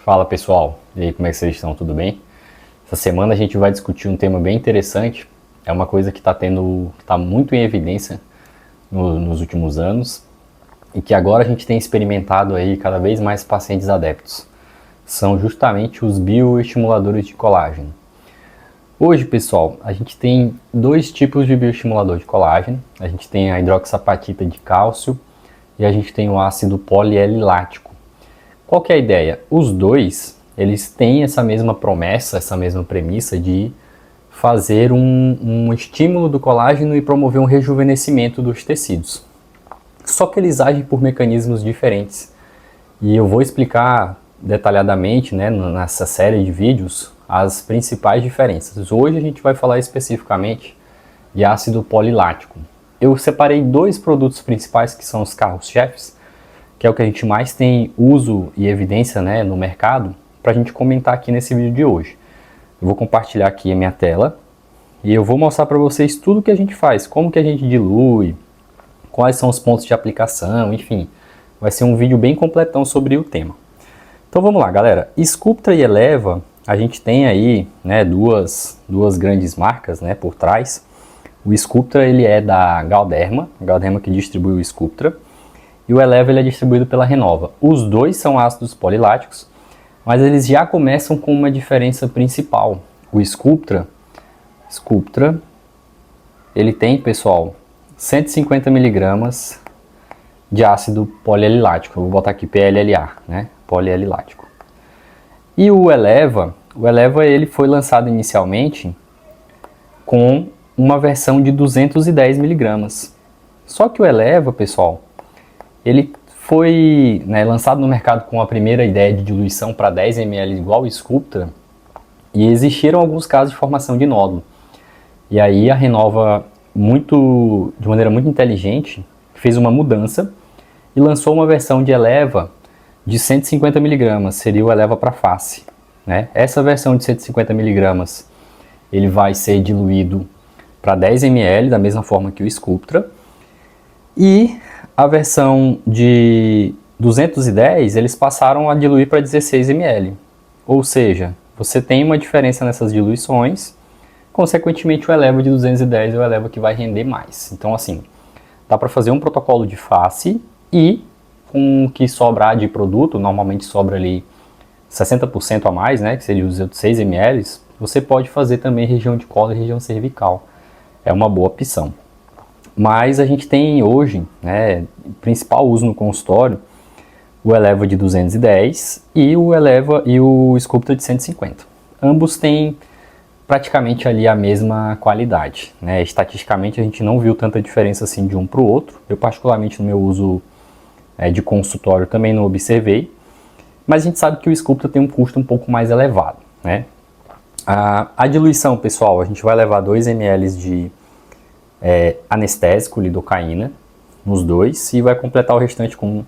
Fala pessoal, e aí como é que vocês estão? Tudo bem? Essa semana a gente vai discutir um tema bem interessante. É uma coisa que está muito em evidência nos últimos anos e que agora a gente tem experimentado aí cada vez mais pacientes adeptos. São justamente os bioestimuladores de colágeno. Hoje, pessoal, a gente tem dois tipos de bioestimulador de colágeno. A gente tem a hidroxapatita de cálcio e a gente tem o ácido polielilático. Qual que é a ideia? Os dois, eles têm essa mesma promessa, essa mesma premissa de fazer um estímulo do colágeno e promover um rejuvenescimento dos tecidos. Só que eles agem por mecanismos diferentes. E eu vou explicar detalhadamente, nessa série de vídeos, as principais diferenças. Hoje a gente vai falar especificamente de ácido polilático. Eu separei dois produtos principais que são os carros-chefes, que é o que a gente mais tem uso e evidência no mercado, para a gente comentar aqui nesse vídeo de hoje. Eu vou compartilhar aqui a minha tela e eu vou mostrar para vocês tudo que a gente faz, como que a gente dilui, quais são os pontos de aplicação, enfim. Vai ser um vídeo bem completão sobre o tema. Então vamos lá, galera. Sculptra e Eleva, a gente tem aí duas grandes marcas por trás. O Sculptra ele é da Galderma, a Galderma que distribui o Sculptra. E o Eleva ele é distribuído pela Renova. Os dois são ácidos poliláticos, mas eles já começam com uma diferença principal. O Sculptra ele tem, pessoal, 150 mg de ácido polielilático. Eu vou botar aqui PLLA, polielilático. E o Eleva ele foi lançado inicialmente com uma versão de 210 mg. Só que o Eleva, pessoal, ele foi lançado no mercado com a primeira ideia de diluição para 10 ml igual o Sculptra, e existiram alguns casos de formação de nódulo. E aí a Renova, de maneira muito inteligente, fez uma mudança e lançou uma versão de Eleva de 150 mg, seria o Eleva para face. Essa versão de 150 mg ele vai ser diluído para 10 ml, da mesma forma que o Sculptra, e a versão de 210, eles passaram a diluir para 16 ml. Ou seja, você tem uma diferença nessas diluições, consequentemente o Eleva de 210 é o Eleva que vai render mais. Então assim, dá para fazer um protocolo de face e com o que sobrar de produto, normalmente sobra ali 60% a mais, que seria os 6 ml, você pode fazer também região de colo e região cervical. É uma boa opção. Mas a gente tem hoje, principal uso no consultório, o Eleva de 210 e o Sculptra de 150. Ambos têm praticamente ali a mesma qualidade. Estatisticamente a gente não viu tanta diferença assim de um para o outro. Eu particularmente no meu uso de consultório também não observei. Mas a gente sabe que o Sculptra tem um custo um pouco mais elevado. A diluição, pessoal, a gente vai levar 2 ml de anestésico, lidocaína, nos dois, e vai completar o restante com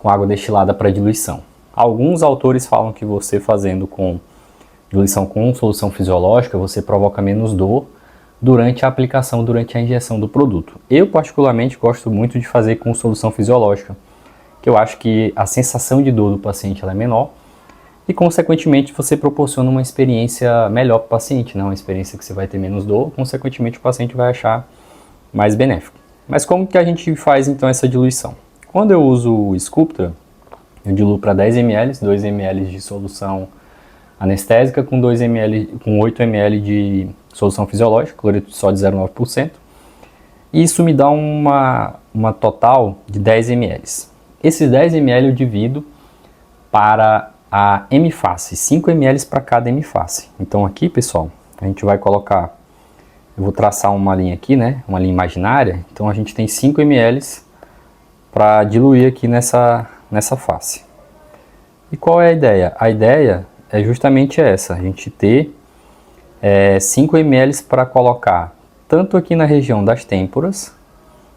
água destilada para diluição. Alguns autores falam que você fazendo com diluição com solução fisiológica, você provoca menos dor durante a aplicação, durante a injeção do produto. Eu particularmente gosto muito de fazer com solução fisiológica, que eu acho que a sensação de dor do paciente ela é menor e consequentemente você proporciona uma experiência melhor para o paciente, uma experiência que você vai ter menos dor, consequentemente o paciente vai achar mais benéfico. Mas como que a gente faz então essa diluição? Quando eu uso o Sculptra, eu diluo para 10 ml, 2 ml de solução anestésica com 8 ml de solução fisiológica, cloreto de sódio 0,9%. E isso me dá uma total de 10 ml. Esses 10 ml eu divido para a M-face, 5 ml para cada M-face. Então aqui, pessoal, a gente vai colocar, eu vou traçar uma linha aqui, uma linha imaginária. Então a gente tem 5 ml para diluir aqui nessa face. E qual é a ideia? A ideia é justamente essa, a gente ter 5 ml para colocar tanto aqui na região das têmporas,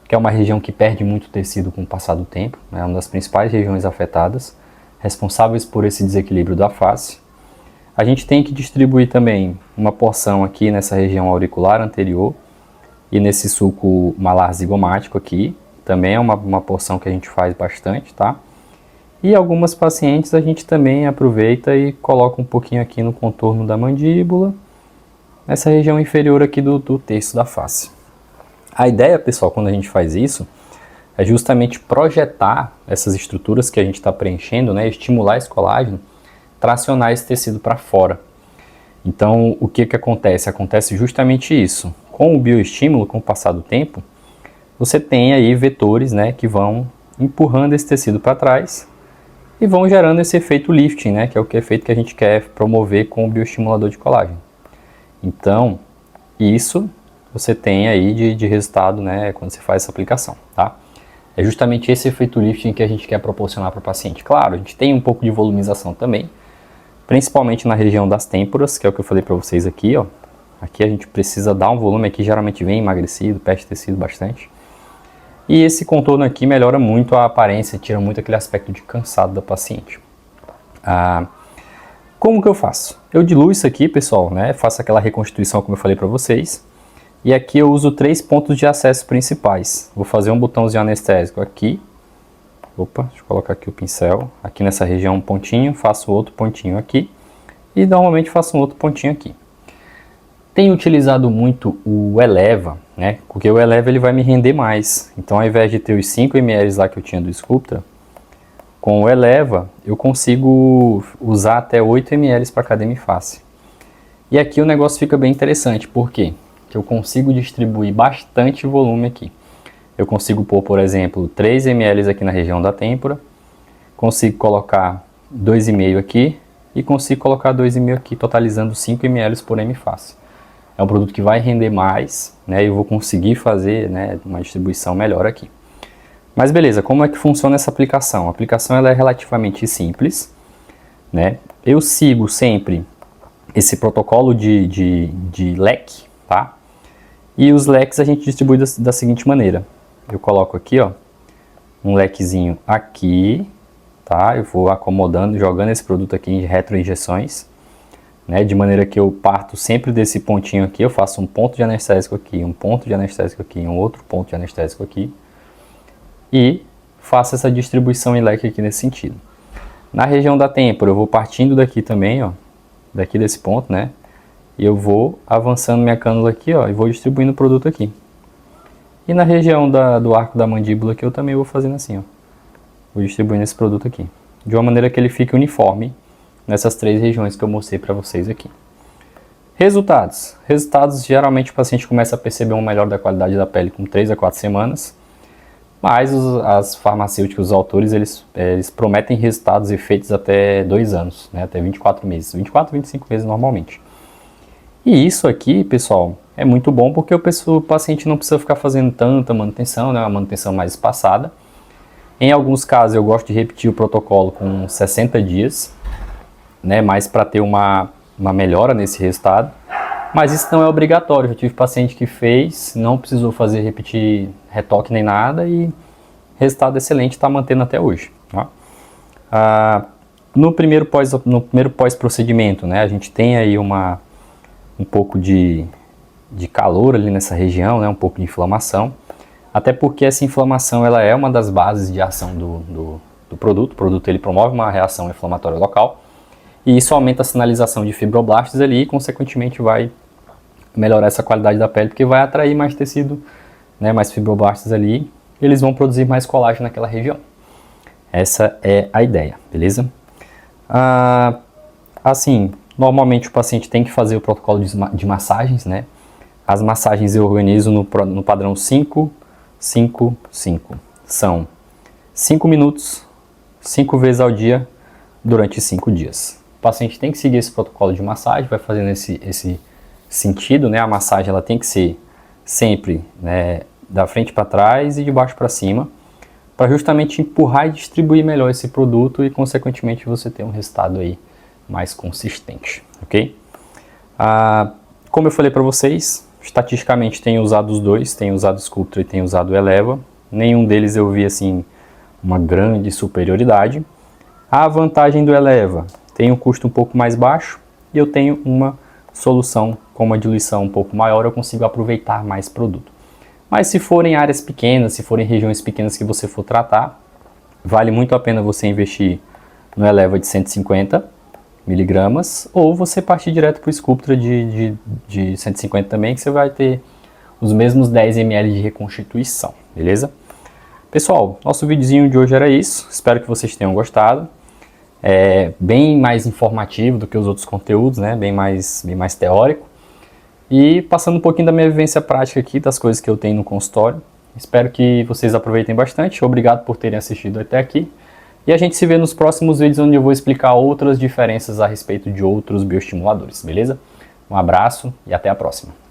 que é uma região que perde muito tecido com o passar do tempo, é uma das principais regiões afetadas, responsáveis por esse desequilíbrio da face. A gente tem que distribuir também uma porção aqui nessa região auricular anterior e nesse sulco malar zigomático aqui, também é uma porção que a gente faz bastante, tá? E algumas pacientes a gente também aproveita e coloca um pouquinho aqui no contorno da mandíbula, nessa região inferior aqui do terço da face. A ideia, pessoal, quando a gente faz isso, é justamente projetar essas estruturas que a gente está preenchendo, né, estimular esse colágeno, tracionar esse tecido para fora. Então, o que acontece? Acontece justamente isso. Com o bioestímulo, com o passar do tempo, você tem aí vetores, né, que vão empurrando esse tecido para trás e vão gerando esse efeito lifting, né, que é o efeito que a gente quer promover com o bioestimulador de colágeno. Então, isso você tem aí de resultado, né, quando você faz essa aplicação, tá? É justamente esse efeito lifting que a gente quer proporcionar para o paciente. Claro, a gente tem um pouco de volumização também, principalmente na região das têmporas, que é o que eu falei para vocês aqui, ó. Aqui a gente precisa dar um volume, aqui geralmente vem emagrecido, perde tecido bastante. E esse contorno aqui melhora muito a aparência, tira muito aquele aspecto de cansado da paciente. Como que eu faço? Eu diluo isso aqui, pessoal, né? Faço aquela reconstituição como eu falei para vocês. E aqui eu uso 3 pontos de acesso principais. Vou fazer um botãozinho anestésico aqui. Opa, deixa eu colocar aqui o pincel. Aqui nessa região um pontinho, faço outro pontinho aqui. E normalmente faço um outro pontinho aqui. Tenho utilizado muito o Eleva, né? Porque o Eleva ele vai me render mais. Então ao invés de ter os 5 ml lá que eu tinha do Sculptra, com o Eleva eu consigo usar até 8 ml para cada hemiface. E aqui o negócio fica bem interessante, por quê? Que eu consigo distribuir bastante volume aqui. Eu consigo pôr, por exemplo, 3 ml aqui na região da têmpora, consigo colocar 2,5 aqui e consigo colocar 2,5 aqui, totalizando 5 ml por hemiface. É um produto que vai render mais, né, e eu vou conseguir fazer, né, uma distribuição melhor aqui. Mas beleza, como é que funciona essa aplicação? A aplicação ela é relativamente simples, né? Eu sigo sempre esse protocolo de leque, tá? E os leques a gente distribui da seguinte maneira. Eu coloco aqui, ó, um lequezinho aqui, tá? Eu vou acomodando, jogando esse produto aqui em retroinjeções, né? De maneira que eu parto sempre desse pontinho aqui, eu faço um ponto de anestésico aqui, um ponto de anestésico aqui, um outro ponto de anestésico aqui. E faço essa distribuição em leque aqui nesse sentido. Na região da têmpora eu vou partindo daqui também, ó, daqui desse ponto, né? E eu vou avançando minha cânula aqui, ó, e vou distribuindo o produto aqui. E na região do arco da mandíbula aqui eu também vou fazendo assim, ó. Vou distribuindo esse produto aqui. De uma maneira que ele fique uniforme nessas 3 regiões que eu mostrei para vocês aqui. Resultados. Resultados, geralmente o paciente começa a perceber um melhor da qualidade da pele com 3 a 4 semanas. Mas as farmacêuticas, os autores, eles prometem resultados e efeitos até 2 anos, né? Até 24 meses. 24, 25 meses normalmente. E isso aqui, pessoal, é muito bom porque o paciente não precisa ficar fazendo tanta manutenção, né? Uma manutenção mais espaçada. Em alguns casos eu gosto de repetir o protocolo com 60 dias, né? Mais para ter uma melhora nesse resultado. Mas isso não é obrigatório. Eu tive paciente que fez, não precisou repetir retoque nem nada e resultado excelente, está mantendo até hoje. Tá? No primeiro pós-procedimento, né? A gente tem aí um pouco de calor ali nessa região, né, um pouco de inflamação, até porque essa inflamação ela é uma das bases de ação do produto. O produto ele promove uma reação inflamatória local e isso aumenta a sinalização de fibroblastos ali e consequentemente vai melhorar essa qualidade da pele, porque vai atrair mais tecido, né, mais fibroblastos ali, e eles vão produzir mais colágeno naquela região. Essa é a ideia, beleza? Assim, normalmente o paciente tem que fazer o protocolo de massagens, né? As massagens eu organizo no padrão 5, 5, 5. São 5 minutos, 5 vezes ao dia, durante 5 dias. O paciente tem que seguir esse protocolo de massagem, vai fazendo esse sentido, né? A massagem ela tem que ser sempre, né, da frente para trás e de baixo para cima, para justamente empurrar e distribuir melhor esse produto e, consequentemente, você ter um resultado aí mais consistente, ok? Como eu falei para vocês, estatisticamente tenho usado os dois, tenho usado o Sculptra e tenho usado o Eleva. Nenhum deles eu vi assim uma grande superioridade. A vantagem do Eleva, tem um custo um pouco mais baixo e eu tenho uma solução com uma diluição um pouco maior, eu consigo aproveitar mais produto. Mas se forem áreas pequenas, se forem regiões pequenas que você for tratar, vale muito a pena você investir no Eleva de 150 miligramas, ou você partir direto para o Sculptra de 150 também, que você vai ter os mesmos 10 ml de reconstituição, beleza? Pessoal, nosso videozinho de hoje era isso, espero que vocês tenham gostado. É bem mais informativo do que os outros conteúdos, né? Bem mais teórico. E passando um pouquinho da minha vivência prática aqui, das coisas que eu tenho no consultório. Espero que vocês aproveitem bastante, obrigado por terem assistido até aqui. E a gente se vê nos próximos vídeos, onde eu vou explicar outras diferenças a respeito de outros bioestimuladores, beleza? Um abraço e até a próxima.